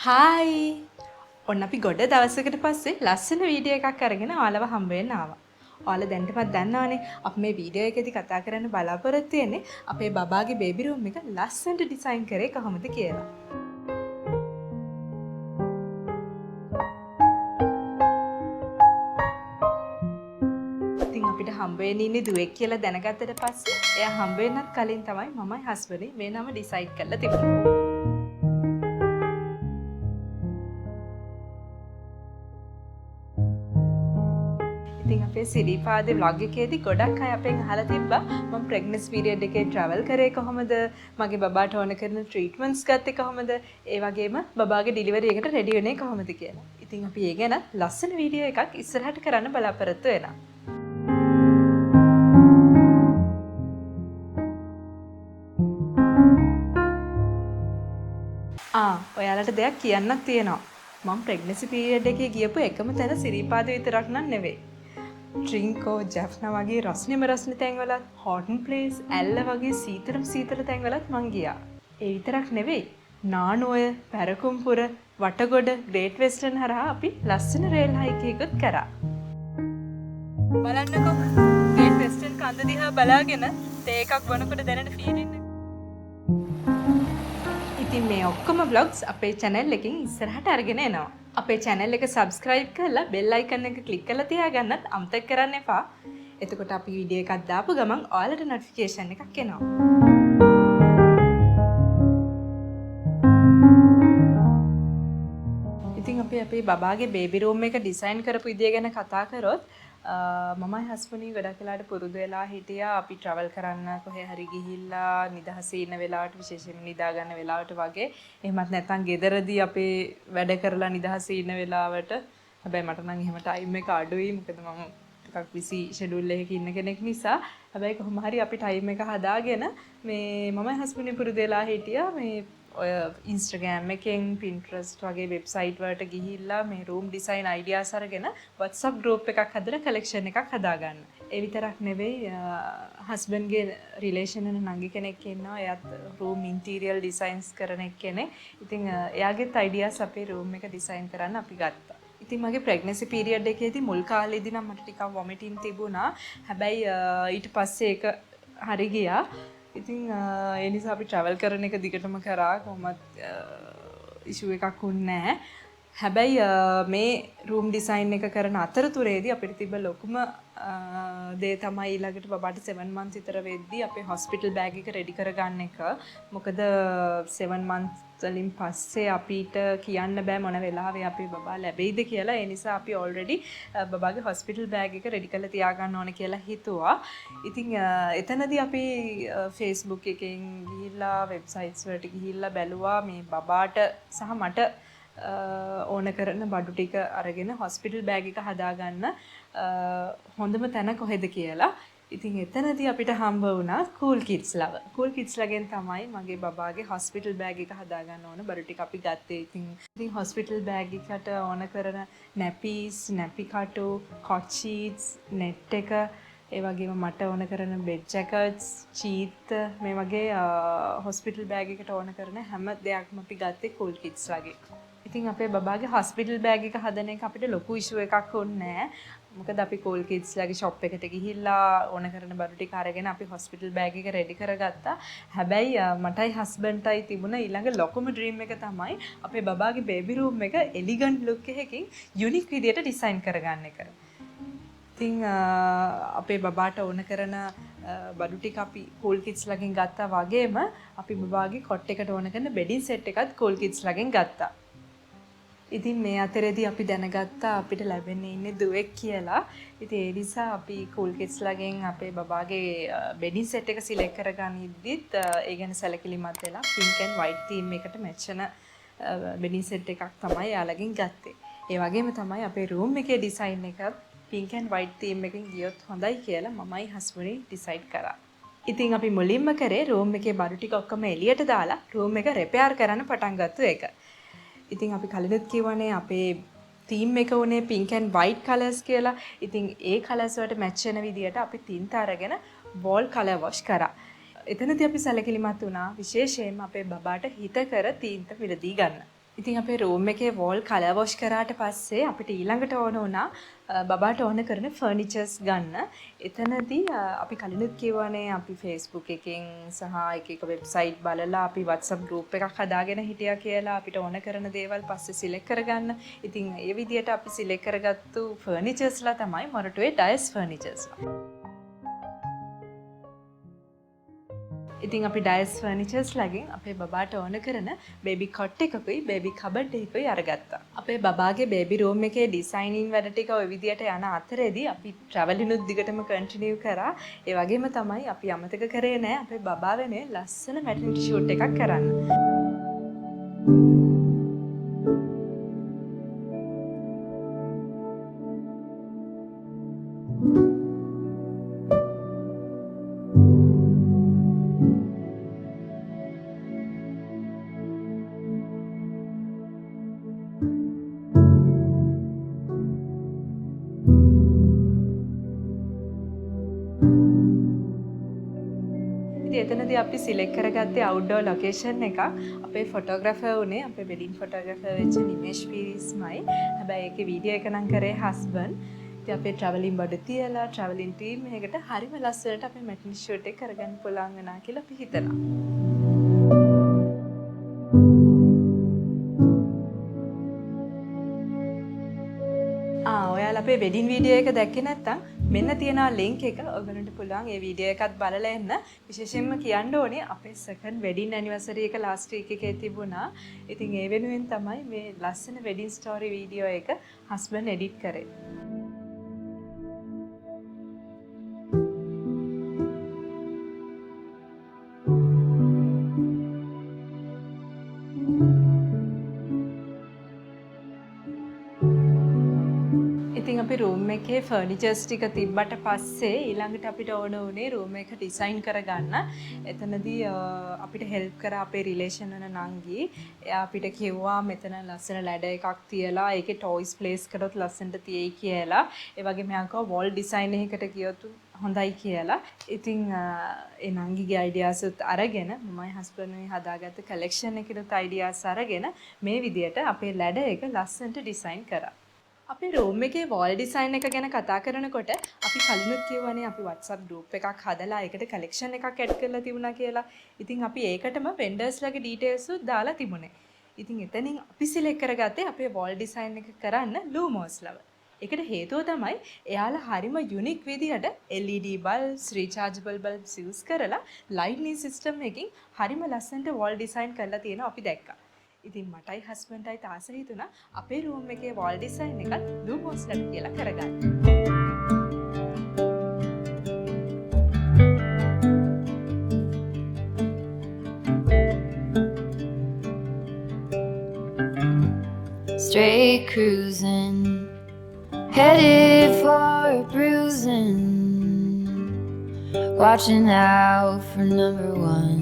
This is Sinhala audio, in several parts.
හායි ඔන්න අපි ගොඩ දවසකට පස්සේ ලස්සන වීඩියෝ එකක් අරගෙන ඔයාලව හම්බ වෙන්න ආවා. ඔයාලා දැනටමත් දන්නවනේ අපි මේ වීඩියෝ එකේදී කතා කරන්න බලාපොරොත්තු වෙන්නේ අපේ බබාගේ බේබි රූම් එක ලස්සනට ඩිසයින් කරේ කොහොමද කියලා. ඉතින් අපිට හම්බ වෙන්න ඉන්නේ දුවෙක් කියලා දැනගත්තට පස්සේ එයා හම්බ වෙන්නත් කලින් තමයි මමයි හස්බන්ඩ් මේ නම ඩිසයිඩ් කරලා තිබුණේ. ඉතින් අපේ සිරිපාදේ vlog එකේදී ගොඩක් අය අපෙන් අහලා තිබ්බා මම ප්‍රෙග්නන්සි පීරියඩ් එකේ travel කරේ කොහොමද මගේ බබාට ඕන කරන ට්‍රීට්මන්ට්ස් ගත්තේ කොහොමද ඒ වගේම බබාගේ ඩිලිවරි එකට රෙඩි වෙන්නේ කොහොමද කියලා. ඉතින් අපි ඒ ගැන ලස්සන වීඩියෝ එකක් ඉස්සරහට කරන්න බලාපොරොත්තු වෙනවා. ඔයාලට දෙයක් කියන්නත් තියෙනවා. මම ප්‍රෙග්නන්සි පීරියඩ් එකේ ගියපු එකම තැන සිරිපාදේ විතරක් නන් නෙවෙයි. ට්‍රින්කෝ ජැෆ්නා වගේ රස්නෙ තැන්වලත් හොටන් ප්ලේස් ඇල්ල වගේ සීතල තැන්වලත් මං ගියා. ඒ විතරක් නෙවෙයි නානුවය පැරකුම්පුර වටගොඩ ග්‍රේට් වෙස්ටර්න් හරහා අපි ලස්සන රේල් හයික් එකකුත් කරා. බලන්නකෝ ග්‍රේට් වෙස්ටර්න් කන්ද දිහා බලාගෙන තේ එකක් බොනකොට දැනෙන ෆීලිං එක. ඉතින් මේ ඔක්කොම vlogs අපේ channel එකකින් ඉස්සරහට අරගෙන එනවා. අපේ channel එක subscribe කරලා bell icon එක click කරලා තියාගන්නත් අමතක කරන්න එපා. එතකොට අපි වීඩියෝ එකක් දාපු ගමන් ඔයාලට notification එකක් එනවා. ඉතින් අපි අපේ බබාගේ baby room එක design කරපු විදිය ගැන කතා කරොත් මමයි හස්බන්ඩ්යි ගොඩක් වෙලාවට පුරුදු වෙලා හිටියා අපි travel කරන්න කොහේ හරි ගිහිල්ලා නිදහසේ ඉන්න වෙලාවට විශේෂයෙන්ම නිදා ගන්න වෙලාවට වගේ එහෙමත් නැත්නම් ගෙදරදී අපේ වැඩ කරලා නිදහසේ ඉන්න වෙලාවට හැබැයි මට නම් එහෙම time එක අඩුයි මොකද මම ටිකක් busy schedule එකක ඉන්න කෙනෙක් නිසා හැබැයි කොහොම හරි අපි time එක හදාගෙන මේ මමයි හස්බන්ඩ්යි පුරුදු වෙලා හිටියා මේ ඔය Instagram එකෙන් Pinterest වගේ website වලට ගිහිල්ලා මේ room design ideas අරගෙන WhatsApp group එකක් හදලා collection එකක් හදාගන්න. ඒ විතරක් නෙවෙයි husband ගේ relation වෙන නංගි කෙනෙක් ඉන්නවා. එයාත් room interior designs කරන කෙනෙක්. ඉතින් එයාගේත් ideas අපේ room එක design කරන්න අපි ගත්තා. ඉතින් මගේ pregnancy period එකේදී මුල් කාලේදී නම් මට ටිකක් vomiting තිබුණා. හැබැයි ඊට පස්සේ ඒක හරි ගියා. ඉතින් ඒ නිසා අපි travel කරන එක දිගටම කරා කොහොමත් issue එකක් වුණේ නැහැ. හැබැයි මේ room design එක කරන අතරතුරේදී අපිට තිබ්බ ලොකුම දේ තමයි ඊළඟට බබාට 7 months විතර වෙද්දී අපේ hospital bag එක ready කරගන්න එක. මොකද 7 months වලින් පස්සේ අපිට කියන්න බෑ මොන වෙලාවෙ අපේ බබා ලැබෙයිද කියලා. ඒ නිසා අපි already බබාගේ hospital bag එක ready කරලා තියාගන්න ඕන කියලා හිතුවා. ඉතින් එතනදී අපි Facebook එකෙන් ගිහිල්ලා websites වලට ගිහිල්ලා බැලුවා මේ බබාට සහ මට ඕන කරන බඩු ටික අරගෙන hospital bag එක හදාගන්න හොඳම තැන කොහෙද කියලා. ඉතින් එතනදී අපිට හම්බ වුණා Coolkidz ලව. Coolkidz ලගෙන් තමයි මගේ බබාගේ hospital bag එක හදාගන්න ඕන බඩු ටික අපි ගත්තේ. ඉතින් hospital bag එකට ඕන කරන nappies, nappy කටු, hot sheets, net එක ඒ වගේම මට ඕන කරන bed jackets, sheet මේ වගේ hospital bag එකට ඕන කරන හැම දෙයක්ම අපි ගත්තේ Coolkidz ලගේ. ඉතින් අපේ බබාගේ hospital bag එක හදන එක අපිට ලොකු issue එකක් වුණේ නැහැ. මොකද අපි Coolkidz ලගේ shop එකට ගිහිල්ලා ඕන කරන බඩු ටික අරගෙන අපි hospital bag එක ready කරගත්තා. හැබැයි මටයි husbandටයි තිබුණ ඊළඟ ලොකුම dream එක තමයි අපේ බබාගේ baby room එක elegant look එකකින් unique විදියට design කරගන්න එක. ඉතින් අපේ බබාට ඕන කරන බඩු ටික අපි Coolkidz ලගෙන් ගත්තා වගේම අපි බබාගේ cot එකට ඕන කරන bedding set එකත් Coolkidz ලගෙන් ගත්තා. ඉතින් මේ අතරේදී අපි දැනගත්තා අපිට ලැබෙන්නේ ඉන්නේ දුවෙක් කියලා. ඉතින් ඒ නිසා අපි Coolkidz ලගෙන් අපේ බබාගේ bedding set එක select කරගනිද්දිත් ඒ ගැන සැලකිලිමත් වෙලා pink and white theme එකට match වෙන bedding set එකක් තමයි යාළගෙන් ගත්තේ. ඒ වගේම තමයි අපේ room එකේ design එකත් pink and white theme එකකින් ගියොත් හොඳයි කියලා මමයි husbandයි decide කරා. ඉතින් අපි මුලින්ම කරේ room එකේ බඩු ටික ඔක්කොම එළියට දාලා room එක repair කරන්න පටන් ගත්ත එක. ඉතින් අපි කලිනුත් කියවනේ අපේ theme එක උනේ pink and white colors කියලා. ඉතින් ඒ colors වලට match වෙන විදියට අපි tint අරගෙන wall color wash කරා. එතනදී අපි සැලකිලිමත් වුණා විශේෂයෙන්ම අපේ බබාට හිත කර තීන්ත මිලදී ගන්න. ඉතින් අපේ රූම් එකේ වෝල් කලර් වොෂ් කරාට පස්සේ අපිට ඊළඟට ඕන වුණා බබාට ඕන කරන ෆර්නිචර්ස් ගන්න. එතනදී අපි කලිනුත් කියවනේ අපි Facebook එකෙන් සහ එක එක වෙබ්සයිට් බලලා අපි WhatsApp group එකක් හදාගෙන හිටියා කියලා අපිට ඕන කරන දේවල් පස්සේ සිලෙක්ට් කරගන්න. ඉතින් ඒ විදිහට අපි සිලෙක්ට් කරගත්තු ෆර්නිචර්ස්ලා තමයි මොරටුවේ ඩයස් ෆර්නිචර්ස්ලා. ඉතින් අපි ඩයස් ෆර්නිචර්ස් ලගෙන් අපේ බබාට ඕන කරන බේබි කොට් එකකුයි බේබි කබඩ් එකකුයි අරගත්තා. අපේ බබාගේ බේබි රූම් එකේ ඩිසයිනින් වැඩ ටික ඔය විදියට යන අතරේදී අපි ට්‍රැවලිනුත් දිගටම කන්ටිනියු කරා. ඒ වගේම තමයි අපි අමතක කරේ නෑ අපේ බබා වෙනුවෙන් ලස්සන මැටර්නිටි ෂූට් එකක් කරන්න. එතනදී අපි සිලෙක්ට් කරගත්තේ අවුට්ඩෝර් ලොකේෂන් එකක්. අපේ ෆොටෝග්‍රැෆර් උනේ අපේ වෙඩින් ෆොටෝග්‍රැෆර් වෙච්ච නිමේෂ් පීරිස්මයි. හැබැයි ඒකේ වීඩියෝ එක නම් කරේ හස්බන්ඩ්. ඉතින් අපේ ට්‍රැවලින් බඩු තියලා ට්‍රැවලින් ටීම් එකකට හරිම ලස්සනට අපේ මැටර්නිටි ෂූට් එක කරගන්න පුළුවන් වෙනා කියලා අපි හිතනවා. ඔයාලා අපේ වෙඩින් වීඩියෝ එක දැක්කේ නැත්නම් මෙන්න තියෙනවා ලින්ක් එක. ඔයගලන්ට පුළුවන් ඒ වීඩියෝ එකත් බලලා එන්න. විශේෂයෙන්ම කියන්න ඕනේ අපේ සෙකන්ඩ් වෙඩින් ඇනිවර්සරි එක ලාස්ට් වීක් එකේ තිබුණා. ඉතින් ඒ වෙනුවෙන් තමයි මේ ලස්සන වෙඩින් ස්ටෝරි වීඩියෝ එක හස්බන්ඩ් එඩිට් කරේ. ඉතින් අපි රූම් එකේ ෆර්නිචර්ස් ටික තිබ්බට පස්සේ ඊළඟට අපිට ඕන වුණේ රූම් එක ඩිසයින් කරගන්න. එතනදී අපිට හෙල්ප් කරා අපේ රිලේෂන් වන නංගි. එයා අපිට කිව්වා මෙතන ලස්සන ලැඩර් එකක් තියලා ඒකේ ටොයිස් ප්ලේස් කරොත් ලස්සනට තියෙයි කියලා. ඒ වගේම එයා කිව්වා වෝල් ඩිසයින් එකකට ගියොත් හොඳයි කියලා. ඉතින් ඒ නංගිගේ අයිඩියාස් උත් අරගෙන මමයි හස්බන්ඩ්මයි හදාගත්ත කලෙක්ෂන් එකේත් අයිඩියාස් අරගෙන මේ විදියට අපේ ලැඩර් එක ලස්සනට ඩිසයින් කරා. අපේ රූම් එකේ වෝල් ඩිසයින් එක ගැන කතා කරනකොට අපි කලිනුත් කියවනේ අපි WhatsApp group එකක් හදලා ඒකට කලෙක්ෂන් එකක් ඇඩ් කරලා තිබුණා කියලා. ඉතින් අපි ඒකටම වෙන්ඩර්ස්ලාගේ ඩීටේල්ස් උත් දාලා තිබුණේ. ඉතින් එතනින් අපි සිලෙක්ට් කරගත්තේ අපේ වෝල් ඩිසයින් එක කරන්න Lumos-ලව. ඒකට හේතුව තමයි එයාලා හරිම යුනික් විදිහට LED bulbs, rechargeable bulbs use කරලා lightning system එකකින් හරිම ලස්සනට වෝල් ඩිසයින් කරලා තියෙනවා අපි දැක්කා. ඉතින් මටයි හස්බන්ඩ්ටයි තාස හිතුණා අපේ රූම් එකේ වෝල් ඩිසයින් එකත් Lumos-ලට කියලා කරගන්න. Straight cruising, headed for a bruising, watching out for number one.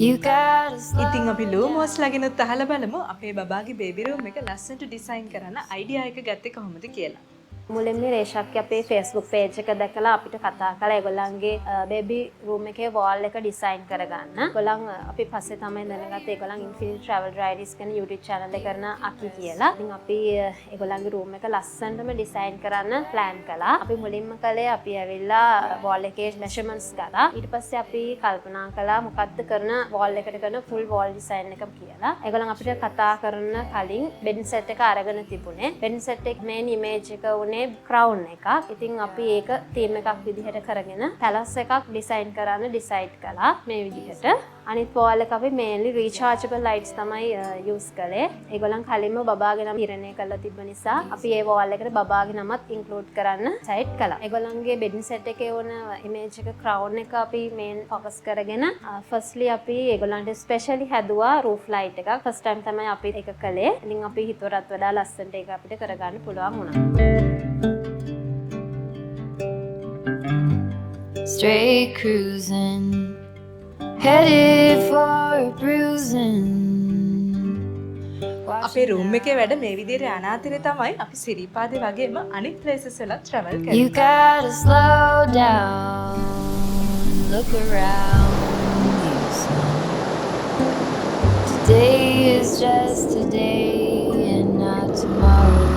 ඉතින් අපි Lumos-ලගෙනුත් අහලා බලමු අපේ බබාගේ බේබි රූම් එක ලස්සනට ඩිසයින් කරන්න අයිඩියා එක ගත්තේ කොහොමද කියලා. මුලින්ම රේෂක්ගේ අපේ Facebook page එක දැකලා අපිට කතා කළා ඒගොල්ලන්ගේ බේබි රූම් එකේ wall එක ඩිසයින් කරගන්න. ඒගොල්ලන් අපි පස්සේ තමයි දැනගත්තේ ඒගොල්ලන් Infinity Travel Diaries කියන YouTube channel එක කරන අකි කියලා. ඉතින් අපි ඒගොල්ලන්ගේ රූම් එක ලස්සනටම ඩිසයින් කරන්න plan කළා. අපි මුලින්ම කළේ අපි ඇවිල්ලා wall එකේ measurements ගත්තා. ඊට පස්සේ අපි කල්පනා කළා මොකද්ද කරන wall එකට කරන full wall design එක කියලා. ඒගොල්ලන් අපිට කතා කරන කලින් bed set එක අරගෙන තිබුණේ. bed set එක main image එක උනේ crown එකක්. ඉතින් අපි ඒක තීම් එකක් විදිහට කරගෙන පැලස් එකක් ඩිසයින් කරන්න ඩිසයිඩ් කළා මේ විදිහට. අනිත් wall එක අපි mainly rechargeable lights තමයි use කළේ. ඒගොල්ලන් කලින්ම බබාගේ නම ඉරණය කරලා තිබ්බ නිසා අපි ඒ wall එකට බබාගේ නමත් include කරන්න decide කළා. ඒගොල්ලන්ගේ bedding set එකේ වුණ image එක crown එක අපි main focus කරගෙන firstly අපි ඒගොල්ලන්ට specially හැදුවා roof light එකක්. first time තමයි අපි ඒක කළේ. ඉතින් අපි හිතුවටත් වඩා ලස්සනට ඒක අපිට කරගන්න පුළුවන් වුණා. Straight cruising, headed for a bruising. අපේ රූම් එකේ වැඩ මේ විදිහට යන අතරේ තමයි අපි සිරිපාදේ වගේම අනිත් places වලත් travel කරන්නේ. You gotta slow down, look around you. just today and not tomorrow.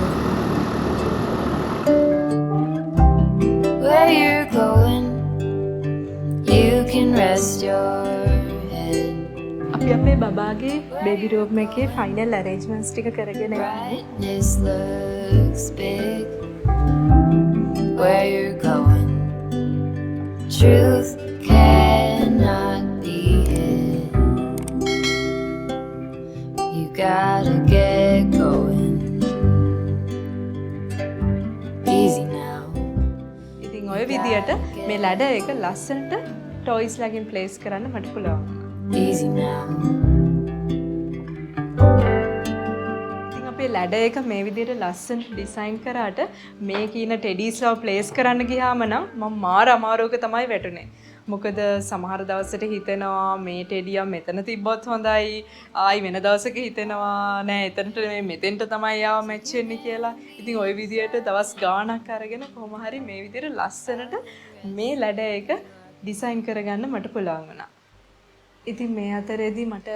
Where you're going, you can rest your head. අපි අපේ බබාගේ බේබි රූම් එකේ ෆයිනල් ඇරේන්ජ්මන්ට්ස් ටික කරගෙන යමු. Brightness looks big. Where you're going, truth cannot be hid. You gotta get going. Easy now. ඉතින් ඔය විදියට මේ ලැඩර් එක ලස්සනට ටොයිස් ලගින් ප්ලේස් කරන්න මට පුළුවන්. Easy now. ඉතින් අපේ ලැඩර් එක මේ විදියට ලස්සනට ඩිසයින් කරාට මේ කියන ටෙඩීස්ලා ප්ලේස් කරන්න ගියාම නම් මම මාර අමාරුවක තමයි වැටුනේ. මොකද සමහර දවසට හිතෙනවා මේ ටෙඩියා මෙතන තිබ්බොත් හොඳයි. ආයි වෙන දවසක හිතෙනවා නෑ එතනට මෙතෙන්ට තමයි යාව මැච් වෙන්නේ කියලා. ඉතින් ওই විදියට දවස් ගාණක් අරගෙන කොහොම හරි මේ විදියට ලස්සනට මේ ලැඩර් එක ඩිසයින් කරගන්න මට පුළුවන් වුණා. ඉතින් මේ අතරේදී මට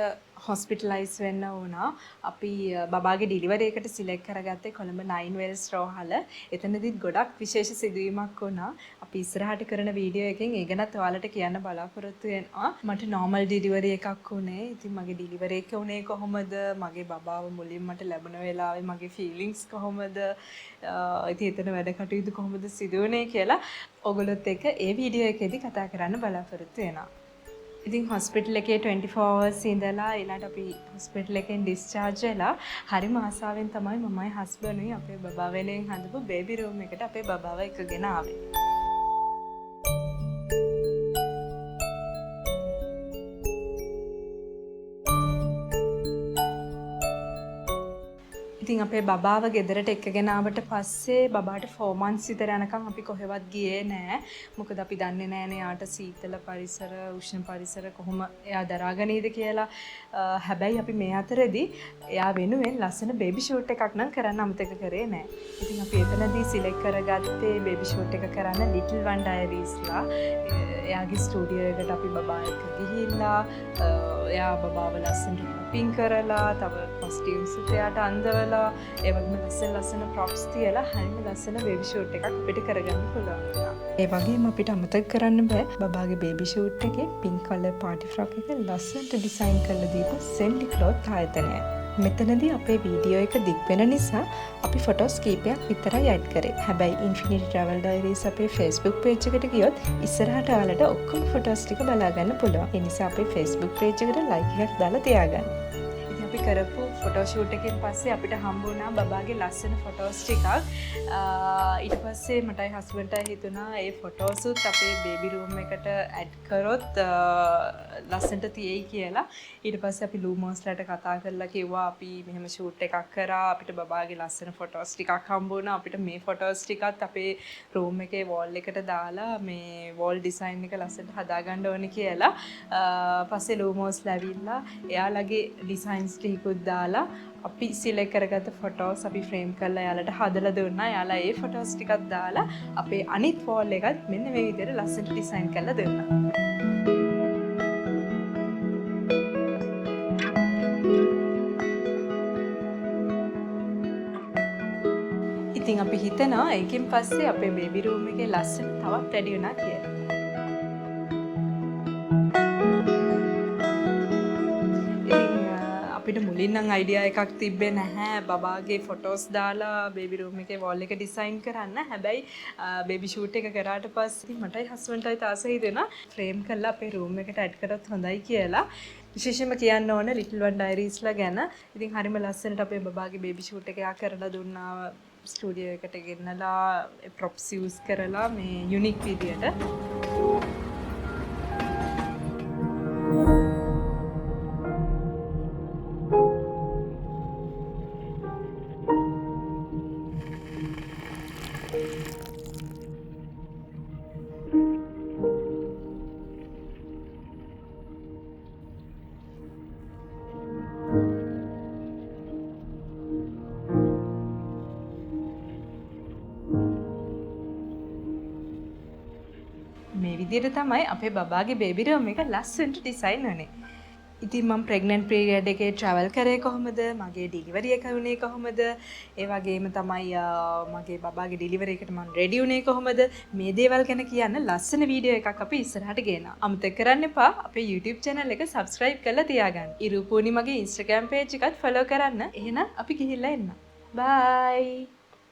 හොස්පිටලයිස් වෙන්න වුණා. අපි බබාගේ ඩිලිවරි එකට සිලෙක්ට් කරගත්තේ කොළඹ 9 වෙල්ස් රෝහල. එතනදිත් ගොඩක් විශේෂ සිදුවීමක් වුණා. අපි ඉස්සරහට කරන වීඩියෝ එකෙන් ඒ ගැනත් ඔයාලට කියන්න බලාපොරොත්තු වෙනවා. මට නෝමල් ඩිලිවරි එකක් වුණේ. ඉතින් මගේ ඩිලිවරි එක වුණේ කොහොමද? මගේ බබාව මුලින් මට ලැබුණ වෙලාවේ මගේ ෆීලිංගස් කොහොමද? ඉතින් එතන වැඩ කටයුතු කොහොමද සිදු වුණේ කියලා ඔයගොල්ලොත් එක්ක ඒ වීඩියෝ එකේදී කතා කරන්න බලාපොරොත්තු වෙනවා. ඉතින් හොස්පිටල් එකේ 24 hours ඉඳලා ඊළඟට අපි හොස්පිටල් එකෙන් ඩිස්චාර්ජ් වෙලා හරිම ආසාවෙන් තමයි මමයි හස්බන්ඩ්ුයි අපේ බබා වෙනුවෙන් හදපු බේබි රූම් එකට අපේ බබාව එකගෙන ආවේ. ඉතින් අපේ බබාව ගෙදරට එක්කගෙන ආවට පස්සේ බබාට 4 months විතර යනකම් අපි කොහෙවත් ගියේ නෑ. මොකද අපි දන්නේ නෑනේ යාට සීතල පරිසර, උෂ්ණ පරිසර කොහොම එයා දරාගනීද කියලා. හැබැයි අපි මේ අතරේදී එයා වෙනුවෙන් ලස්සන බේබි ෂූට් එකක් නම් කරන්න අමතක කරේ නෑ. ඉතින් අපි එතනදී සිලෙක්ට් කරගත්තේ බේබි ෂූට් එක කරන්න Little One Diariesලා. එයාගේ ස්ටුඩියෝ එකට අපි බබා එක්ක ගිහිල්ලා එයා බබාව ලස්සනට ෂොපින් කරලා, තව කොස්ටියුම්ස් එයාට අඳවලා, ඒ වගේම ලස්සන ප්‍රොප්ස් තියලා හරිම ලස්සන බේබි ෂූට් එකක් අපිට කරගන්න පුළුවන් වුණා. ඒ වගේම අපිට අමතක කරන්න බෑ බබාගේ බේබි ෂූට් එකේ පින්ක් කලර් පාටි ෆ්‍රොක් එක ලස්සනට ඩිසයින් කරලා දීපු සෙන්ඩි ක්ලොත් ආයතනය. මෙතනදී අපේ වීඩියෝ එක දික් වෙන නිසා අපි ෆොටෝස් කීපයක් විතරයි ඇඩ් කරේ. හැබැයි Infinity Travel Diaries අපේ Facebook page එකට ගියොත් ඉස්සරහට ඔයාලට ඔක්කොම ෆොටෝස් ටික බලා ගන්න පුළුවන්. ඒ නිසා අපේ Facebook page එකට like එකක් දාලා තියාගන්න. ඉතින් අපි කරපු ෆොටෝ ෂූට් එකෙන් පස්සේ අපිට හම්බ වුණා බබාගේ ලස්සන ෆොටෝස් ටිකක්. ඊට පස්සේ මටයි හස්බන්ඩ්ටයි හිතුණා ඒ ෆොටෝසුත් අපේ බේබි රූම් එකට ඇඩ් කරොත් ලස්සනට තියෙයි කියලා. ඊට පස්සේ අපි ලූමෝස්ලාට කතා කරලා කිව්වා අපි මෙහෙම ෂූට් එකක් කරා, අපිට බබාගේ ලස්සන ෆොටෝස් ටිකක් හම්බ වුණා. අපිට මේ ෆොටෝස් ටිකත් අපේ රූම් එකේ වෝල් එකට දාලා මේ වෝල් ඩිසයින් එක ලස්සනට හදාගන්න ඕනේ කියලා. පස්සේ ලූමෝස්ලා ඇවිල්ලා එයාලගේ ඩිසයින්ස් ටිකකුත් දාලා අපි සිලෙක්ට් කරගත්ත ෆොටෝස් අපි ෆ්‍රේම් කරලා එයාලට හදලා දුන්නා. එයාලා ඒ ෆොටෝස් ටිකක් දාලා අපේ අනිත් වෝල් එකත් මෙන්න මේ විදිහට ලස්සනට ඩිසයින් කරලා දුන්නා. ඉතින් අපි හිතනවා ඒකෙන් පස්සේ අපේ බේබි රූම් එකේ ලස්සන තවත් වැඩි වුණා කියලා. අපිට මුලින් නම් අයිඩියා එකක් තිබ්බේ නැහැ බබාගේ ෆොටෝස් දාලා බේබි රූම් එකේ වෝල් එක ඩිසයින් කරන්න. හැබැයි බේබි ෂූට් එක කරාට පස්සේ මටයි හස්බන්ඩ්ටයි තාස හිතෙනවා ෆ්‍රේම් කරලා අපේ රූම් එකට ඇඩ් කරොත් හොඳයි කියලා. විශේෂයෙන්ම කියන්න ඕන Little One Diariesලා ගැන. ඉතින් හරිම ලස්සනට අපේ බබාගේ බේබි ෂූට් එක කරලා දුන්නා. ස්ටුඩියෝ එකට ගෙන්නලා ප්‍රොප්ස් යූස් කරලා මේ යුනික් විදියට. මේ විදිහට තමයි අපේ බබාගේ බේබි රූම් එක ලස්සනට ඩිසයින් වුනේ. ඉතින් මම ප්‍රෙග්නන්ට් පීරියඩ් එකේ travel කරේ කොහොමද? මගේ ඩිලිවරි එක වුණේ කොහොමද? ඒ වගේම තමයි මගේ බබාගේ ඩිලිවරි එකට මම රෙඩි වුණේ කොහොමද? මේ දේවල් ගැන කියන්න ලස්සන වීඩියෝ එකක් අපි ඉස්සරහට ගේනවා. අමතක කරන්න එපා අපේ YouTube channel එක subscribe කරලා තියාගන්න. ඉරුපූනි මගේ Instagram page එකත් follow කරන්න. එහෙනම් අපි ගිහිල්ලා එන්න. Bye.